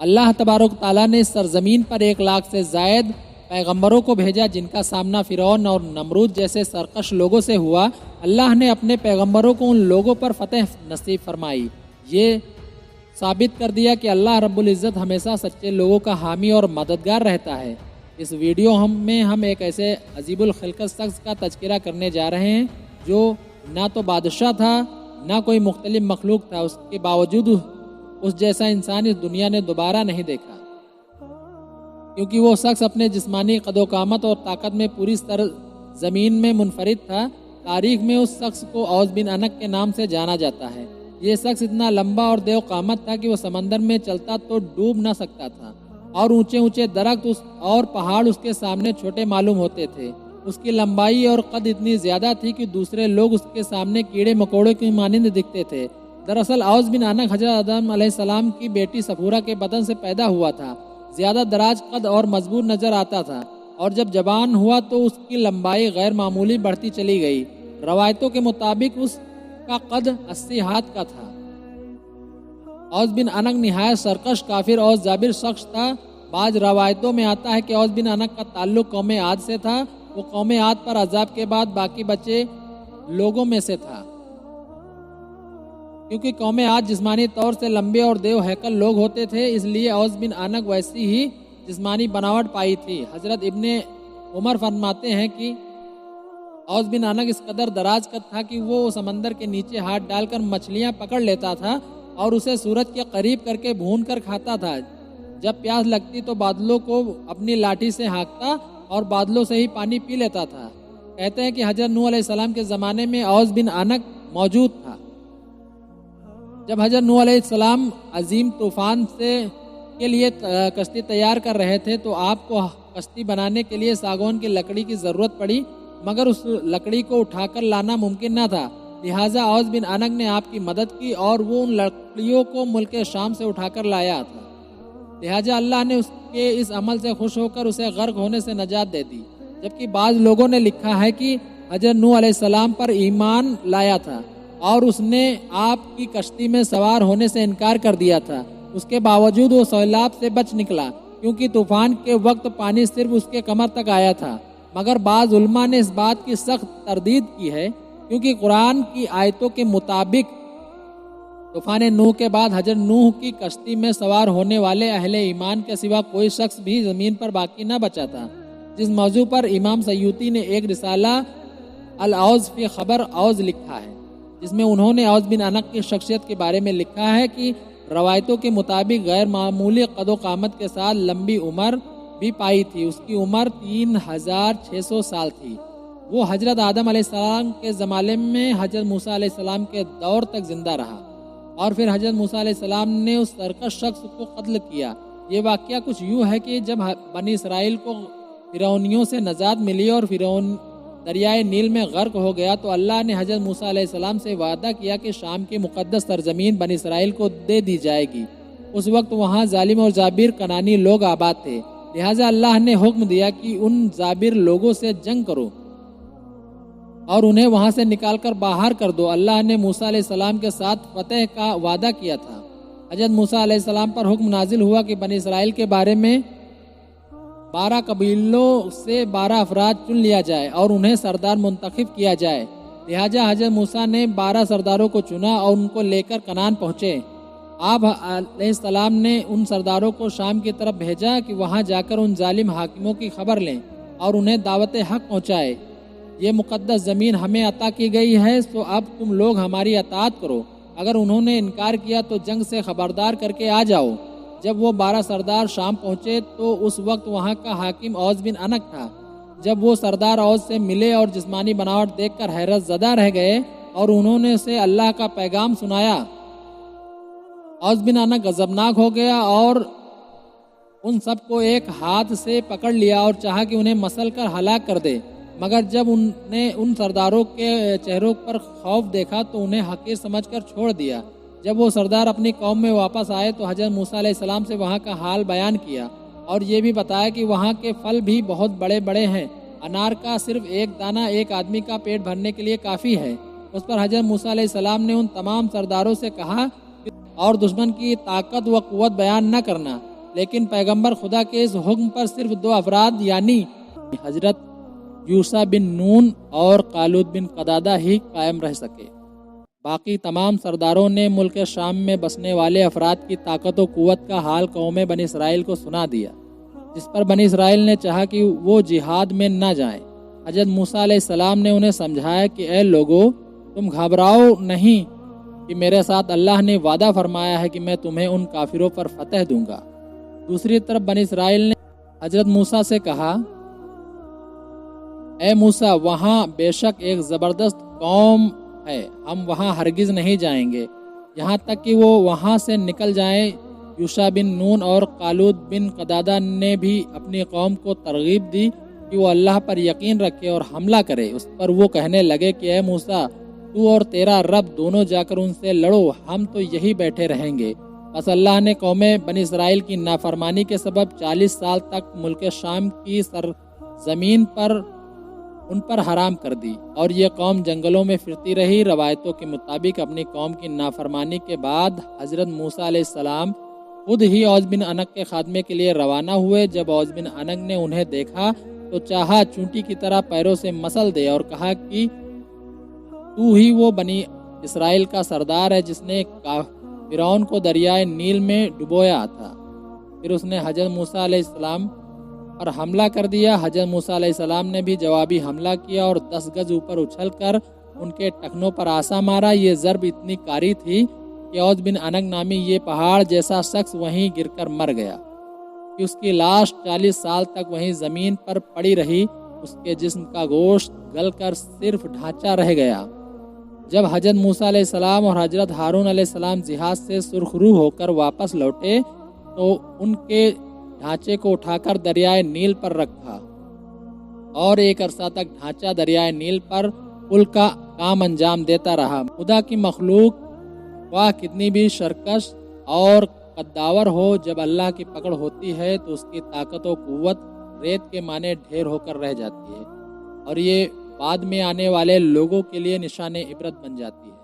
اللہ تبارک تعالیٰ نے اس سرزمین پر 1 لاکھ سے زائد پیغمبروں کو بھیجا جن کا سامنا فرعون اور نمرود جیسے سرکش لوگوں سے ہوا۔ اللہ نے اپنے پیغمبروں کو ان لوگوں پر فتح نصیب فرمائی۔ یہ ثابت کر دیا کہ اللہ رب العزت ہمیشہ سچے لوگوں کا حامی اور مددگار رہتا ہے۔ اس ویڈیو میں ہم ایک ایسے عجیب الخلقت شخص کا تذکرہ کرنے جا رہے ہیں جو نہ تو بادشاہ تھا نہ کوئی مختلف مخلوق تھا، اس کے باوجود اس جیسا انسان اس دنیا نے دوبارہ نہیں دیکھا، کیونکہ وہ شخص اپنے جسمانی قد و قامت اور طاقت میں پوری زمین میں منفرد تھا۔ تاریخ میں اس شخص کو اوس بن انق کے نام سے جانا جاتا ہے۔ یہ شخص اتنا لمبا اور دیو قامت تھا کہ وہ سمندر میں چلتا تو ڈوب نہ سکتا تھا، اور اونچے اونچے درخت اور پہاڑ اس کے سامنے چھوٹے معلوم ہوتے تھے۔ اس کی لمبائی اور قد اتنی زیادہ تھی کہ دوسرے لوگ اس کے سامنے کیڑے مکوڑے کی مانند دکھتے تھے۔ دراصل اوس بن انق حضرت آدم علیہ السلام کی بیٹی صفورہ کے بدن سے پیدا ہوا تھا۔ زیادہ دراز قد اور مضبوط نظر آتا تھا، اور جب جوان ہوا تو اس کی لمبائی غیر معمولی بڑھتی چلی گئی۔ روایتوں کے مطابق اس کا قد 80 ہاتھ کا تھا۔ اوس بن انق نہایت سرکش، کافر اور جابر شخص تھا۔ بعض روایتوں میں آتا ہے کہ اوس بن انق کا تعلق قوم عاد سے تھا۔ وہ قوم عاد پر عذاب کے بعد باقی بچے لوگوں میں سے تھا، کیونکہ قوم عاد جسمانی طور سے لمبے اور دیو ہیکل لوگ ہوتے تھے، اس لیے اوس بن انق ویسی ہی جسمانی بناوٹ پائی تھی۔ حضرت ابن عمر فرماتے ہیں کہ اوس بن انق اس قدر دراز قد تھا کہ وہ سمندر کے نیچے ہاتھ ڈال کر مچھلیاں پکڑ لیتا تھا اور اسے سورج کے قریب کر کے بھون کر کھاتا تھا۔ جب پیاس لگتی تو بادلوں کو اپنی لاٹھی سے ہانکتا اور بادلوں سے ہی پانی پی لیتا تھا۔ کہتے ہیں کہ حضرت نوح علیہ السلام کے زمانے میں اوس بن انق موجود تھا۔ جب حضرت نوح علیہ السلام عظیم طوفان کے لیے کشتی تیار کر رہے تھے تو آپ کو کشتی بنانے کے لیے ساگوان کی لکڑی کی ضرورت پڑی، مگر اس لکڑی کو اٹھا کر لانا ممکن نہ تھا، لہٰذا اوس بن انق نے آپ کی مدد کی اور وہ ان لکڑیوں کو ملک شام سے اٹھا کر لایا تھا۔ لہٰذا اللہ نے اس کے اس عمل سے خوش ہو کر اسے غرق ہونے سے نجات دے دی۔ جبکہ بعض لوگوں نے لکھا ہے کہ حضرت نوح علیہ السلام پر ایمان لایا تھا اور اس نے آپ کی کشتی میں سوار ہونے سے انکار کر دیا تھا، اس کے باوجود وہ سیلاب سے بچ نکلا، کیونکہ طوفان کے وقت پانی صرف اس کے کمر تک آیا تھا۔ مگر بعض علماء نے اس بات کی سخت تردید کی ہے، کیونکہ قرآن کی آیتوں کے مطابق طوفان نوح کے بعد حضرت نوح کی کشتی میں سوار ہونے والے اہل ایمان کے سوا کوئی شخص بھی زمین پر باقی نہ بچا تھا، جس موضوع پر امام سیوطی نے ایک رسالہ الاوس فی خبر اوس لکھا ہے، جس میں انہوں نے اوس بن انق کی شخصیت کے بارے میں لکھا ہے کہ روایتوں کے مطابق غیر معمولی قد و قامت کے ساتھ لمبی عمر بھی پائی تھی۔ اس کی عمر 3600 سال تھی۔ وہ حضرت آدم علیہ السلام کے زمانے میں حضرت موسیٰ علیہ السلام کے دور تک زندہ رہا، اور پھر حضرت موسیٰ علیہ السلام نے اس سرکش شخص کو قتل کیا۔ یہ واقعہ کچھ یوں ہے کہ جب بنی اسرائیل کو فرعونیوں سے نجات ملی اور فرعون دریائے نیل میں غرق ہو گیا تو اللہ نے حضرت موسیٰ علیہ السلام سے وعدہ کیا کہ شام کی مقدس سرزمین بنی اسرائیل کو دے دی جائے گی۔ اس وقت وہاں ظالم اور جابر کنانی لوگ آباد تھے، لہٰذا اللہ نے حکم دیا کہ ان جابر لوگوں سے جنگ کرو اور انہیں وہاں سے نکال کر باہر کر دو۔ اللہ نے موسیٰ علیہ السلام کے ساتھ فتح کا وعدہ کیا تھا۔ حضرت موسیٰ علیہ السلام پر حکم نازل ہوا کہ بنی اسرائیل کے بارے میں 12 قبیلوں سے 12 افراد چن لیا جائے اور انہیں سردار منتخب کیا جائے۔ لہٰذا حضرت موسیٰ نے 12 سرداروں کو چنا اور ان کو لے کر کنعان پہنچے۔ آپ علیہ السلام نے ان سرداروں کو شام کی طرف بھیجا کہ وہاں جا کر ان ظالم حاکموں کی خبر لیں اور انہیں دعوت حق پہنچائے۔ یہ مقدس زمین ہمیں عطا کی گئی ہے، سو اب تم لوگ ہماری اطاعت کرو۔ اگر انہوں نے انکار کیا تو جنگ سے خبردار کر کے آ جاؤ۔ جب وہ 12 سردار شام پہنچے تو اس وقت وہاں کا حاکم اوس بن انق تھا۔ جب وہ سردار اوس سے ملے اور جسمانی بناوٹ دیکھ کر حیرت زدہ رہ گئے اور انہوں نے اسے اللہ کا پیغام سنایا۔ اوس بن انق غضبناک ہو گیا اور ان سب کو ایک ہاتھ سے پکڑ لیا اور چاہا کہ انہیں مسل کر ہلاک کر دے، مگر جب انہوں نے ان سرداروں کے چہروں پر خوف دیکھا تو انہیں حقیر سمجھ کر چھوڑ دیا۔ جب وہ سردار اپنی قوم میں واپس آئے تو حضرت موسیٰ علیہ السلام سے وہاں کا حال بیان کیا اور یہ بھی بتایا کہ وہاں کے پھل بھی بہت بڑے بڑے ہیں، انار کا صرف ایک دانہ ایک آدمی کا پیٹ بھرنے کے لیے کافی ہے۔ اس پر حضرت موسیٰ علیہ السلام نے ان تمام سرداروں سے کہا اور دشمن کی طاقت و قوت بیان نہ کرنا، لیکن پیغمبر خدا کے اس حکم پر صرف 2 افراد یعنی حضرت یوشع بن نون اور قالود بن قدادہ ہی قائم رہ سکے۔ باقی تمام سرداروں نے ملک شام میں بسنے والے افراد کی طاقت و قوت کا حال قوم بنی اسرائیل کو سنا دیا، جس پر بنی اسرائیل نے چاہا کہ وہ جہاد میں نہ جائیں۔ حضرت موسیٰ علیہ السلام نے انہیں سمجھایا کہ اے لوگو، تم گھبراؤ نہیں کہ میرے ساتھ اللہ نے وعدہ فرمایا ہے کہ میں تمہیں ان کافروں پر فتح دوں گا۔ دوسری طرف بنی اسرائیل نے حضرت موسیٰ سے کہا، اے موسیٰ، وہاں بے شک ایک زبردست قوم ہے، ہم وہاں ہرگز نہیں جائیں گے یہاں تک کہ وہ وہاں سے نکل جائیں۔ یوشع بن نون اور قالود بن قدادہ نے بھی اپنی قوم کو ترغیب دی کہ وہ اللہ پر یقین رکھے اور حملہ کرے۔ اس پر وہ کہنے لگے کہ اے موسیٰ، تو اور تیرا رب دونوں جا کر ان سے لڑو، ہم تو یہی بیٹھے رہیں گے۔ بس اللہ نے قوم بنی اسرائیل کی نافرمانی کے سبب 40 سال تک ملک شام کی سرزمین پر ان پر حرام کر دی، اور یہ قوم جنگلوں میں پھرتی رہی۔ روایتوں کے مطابق اپنی قوم کی نافرمانی کے بعد حضرت موسیٰ علیہ السلام خود ہی اوس بن عنق کے خاتمے کے لیے روانہ ہوئے۔ جب اوس بن عنق نے انہیں دیکھا تو چاہا چونٹی کی طرح پیروں سے مسل دے اور کہا کہ تو ہی وہ بنی اسرائیل کا سردار ہے جس نے فرعون کو دریائے نیل میں ڈبویا تھا۔ پھر اس نے حضرت موسیٰ علیہ السلام پر حملہ کر دیا۔ حضرت موسیٰ علیہ السلام نے بھی جوابی حملہ کیا اور 10 گز اوپر اچھل کر ان کے ٹخنوں پر آسا مارا۔ یہ ضرب اتنی کاری تھی کہ اوس بن عنق نامی یہ پہاڑ جیسا شخص وہیں گر کر مر گیا کہ اس کی لاش 40 سال تک وہیں زمین پر پڑی رہی۔ اس کے جسم کا گوشت گل کر صرف ڈھانچہ رہ گیا۔ جب حضرت موسیٰ علیہ السلام اور حضرت ہارون علیہ السلام جہاد سے سرخ روح ہو کر واپس لوٹے تو ان کے ڈھانچے کو اٹھا کر دریائے نیل پر رکھا اور ایک عرصہ تک ڈھانچہ دریائے نیل پر پل کا کام انجام دیتا رہا۔ خدا کی مخلوق واہ کتنی بھی شرکش اور قداور ہو، جب اللہ کی پکڑ ہوتی ہے تو اس کی طاقت و قوت ریت کے معنی ڈھیر ہو کر رہ جاتی ہے، اور یہ بعد میں آنے والے لوگوں کے لیے نشان عبرت بن جاتی ہے۔